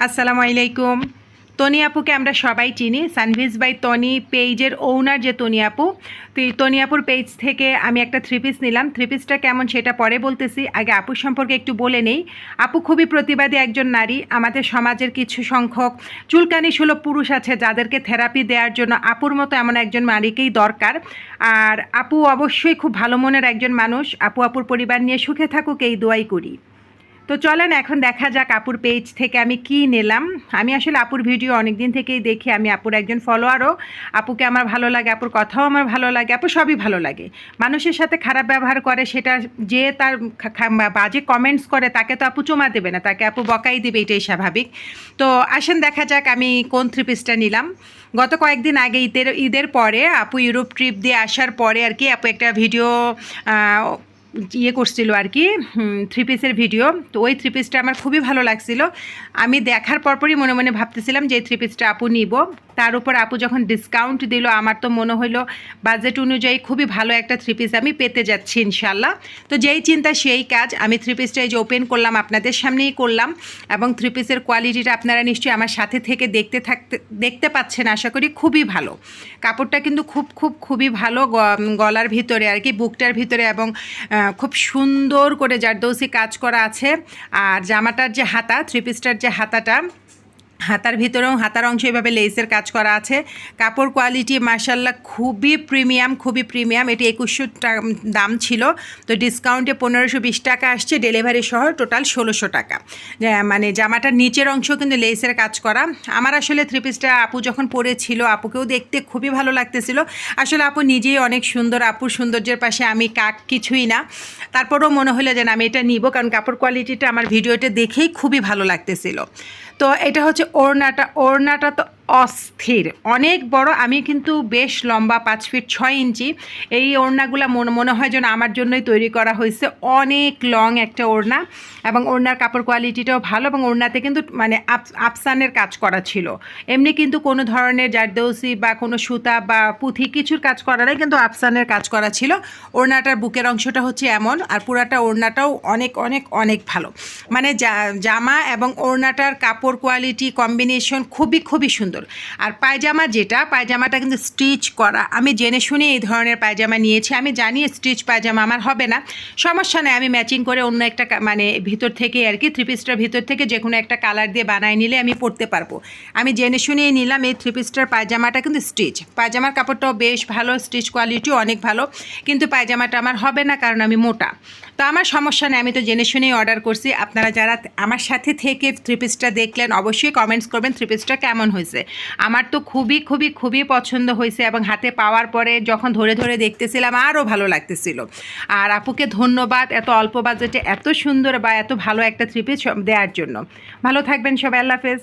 আসসালামু আলাইকুম। তনি আপুকে আমরা সবাই চিনি। সানভিজ বাই তনি পেজের ওনার যে তনি আপু, তো এই তনি আপুর পেজ থেকে আমি একটা থ্রি পিস নিলাম। থ্রি পিসটা কেমন সেটা পরে বলতেছি, আগে আপুর সম্পর্কে একটু বলে নেই। আপু খুবই প্রতিবাদী একজন নারী। আমাদের সমাজের কিছু সংখ্যক চুলকানি সুলভ পুরুষ আছে যাদেরকে থেরাপি দেওয়ার জন্য আপুর মতো এমন একজন নারীকেই দরকার। আর আপু অবশ্যই খুব ভালো মনের একজন মানুষ। আপুর পরিবার নিয়ে সুখে থাকুক এই দোয়াই করি। তো চলেন এখন দেখা যাক আপুর পেজ থেকে আমি কি নিলাম। আমি আসলে আপুর ভিডিও অনেক দিন থেকেই দেখি, আমি আপুর একজন ফলোয়ারও। আপুকে আমার ভালো লাগে, আপুর কথাও আমার ভালো লাগে, আপু সবই ভালো লাগে। মানুষের সাথে খারাপ ব্যবহার করে, সেটা যে তার বাজে কমেন্টস করে তাকে তো আপু চুমা দেবে না, তাকে আপু বকাই দেবে, এটাই স্বাভাবিক। তো আসেন দেখা যাক আমি কোন থ্রি পিসটা নিলাম। গত কয়েকদিন আগে ঈদের পরে আপু ইউরোপ ট্রিপ দিয়ে আসার পরে আর কি আপু একটা ভিডিও করছিল আর কি, থ্রি পিসের ভিডিও। তো ওই থ্রি পিসটা আমার খুবই ভালো লাগছিল। আমি দেখার পরপরই মনে মনে ভাবতেছিলাম যে এই থ্রি পিসটা আপু নিব। তার উপর আপু যখন ডিসকাউন্ট দিল, আমার তো মনে হলো বাজেট অনুযায়ী খুবই ভালো একটা থ্রি পিস আমি পেতে যাচ্ছি ইনশাল্লাহ। তো যেই চিন্তা সেই কাজ, আমি থ্রি পিসটা এই যে ওপেন করলাম, আপনাদের সামনেই করলাম। এবং থ্রি পিসের কোয়ালিটিটা আপনারা নিশ্চয়ই আমার সাথে থেকে দেখতে পাচ্ছেন আশা করি। খুবই ভালো কাপড়টা, কিন্তু খুবই ভালো। গলার ভিতরে আর কি, বুকটার ভিতরে এবং খুব সুন্দর করে জারদৌসি কাজ করা আছে। আর জামাটার যে হাতা, থ্রি পিসটার যে হাতাটা, হাতার ভিতরেও হাতার অংশ এভাবে লেসের কাজ করা আছে। কাপড় কোয়ালিটি মাশাল্লাহ খুবই প্রিমিয়াম। এটি 2100 দাম ছিল, তো ডিসকাউন্টে 1520 টাকা আসছে, ডেলিভারি সহ টোটাল 1600 টাকা। মানে জামাটার নিচের অংশ কিন্তু লেসের কাজ করা। আমার আসলে থ্রি পিসটা আপু যখন পরেছিল, আপুকেও দেখতে খুবই ভালো লাগতেছিল। আসলে আপু নিজেই অনেক সুন্দর, আপুর সৌন্দর্যের পাশে আমি কিছুই না। তারপরেও মনে হলো যে আমি এটা নিব, কারণ কাপড় কোয়ালিটিটা আমার ভিডিওটা দেখেই খুবই ভালো লাগতেছিল। তো এটা হচ্ছে ওড়নাটা তো অস্থির, অনেক বড়। আমি কিন্তু বেশ লম্বা, 5 ফিট 6 ইঞ্চি। এই ওড়নাগুলো মনে হয় যেন আমার জন্যই তৈরি করা হয়েছে। অনেক লং একটা ওড়না, এবং ওড়নার কাপড় কোয়ালিটিটাও ভালো। এবং ওড়নাতে কিন্তু মানে আফসানের কাজ করা ছিল, এমনি কিন্তু কোনো ধরনের জারদৌসি বা কোনো সুতা বা পুঁথি কিছুর কাজ করা নেই, কিন্তু আফসানের কাজ করা ছিল। ওড়নাটার বুকের অংশটা হচ্ছে এমন, আর পুরাটা ওড়নাটাও অনেক ভালো। মানে জামা এবং ওড়নাটার কাপড় কোয়ালিটি কম্বিনেশন খুবই সুন্দর। আর পায়জামাটা কিন্তু স্টিচ করা। আমি জেনে শুনে এই ধরনের পায়জামা নিয়েছি। আমি জানি স্টিচ পায়জামা আমার হবে না, সমস্যা নেই, আমি ম্যাচিং করে অন্য একটা মানে ভিতর থেকে আর কি, থ্রি পিসটার ভিতর থেকে যে কোনো একটা কালার দিয়ে বানায় নিলে আমি পরতে পারবো। আমি জেনে শুনেই নিলাম। এই থ্রি পিসটার পায়জামাটা কিন্তু স্টিচ, পায়জামার কাপড়টাও বেশ ভালো, স্টিচ কোয়ালিটিও অনেক ভালো, কিন্তু পায়জামাটা আমার হবে না কারণ আমি মোটা। তো আমার সমস্যা নেই, আমি তো জেনে শুনেই অর্ডার করছি। আপনারা যারা আমার সাথে থেকে থ্রি পিসটা দেখলেন অবশ্যই কমেন্টস করবেন থ্রি পিসটা কেমন হয়েছে। আমার তো খুবই পছন্দ হয়েছে, এবং হাতে পাওয়ার পরে যখন ধরে দেখতেছিলাম আরও ভালো লাগতেছিল। আর আপুকে ধন্যবাদ এত অল্প বাজেটে এত সুন্দর বা এত ভালো একটা থ্রি পিস দেওয়ার জন্য। ভালো থাকবেন সবাই, আল্লাহ হাফেজ।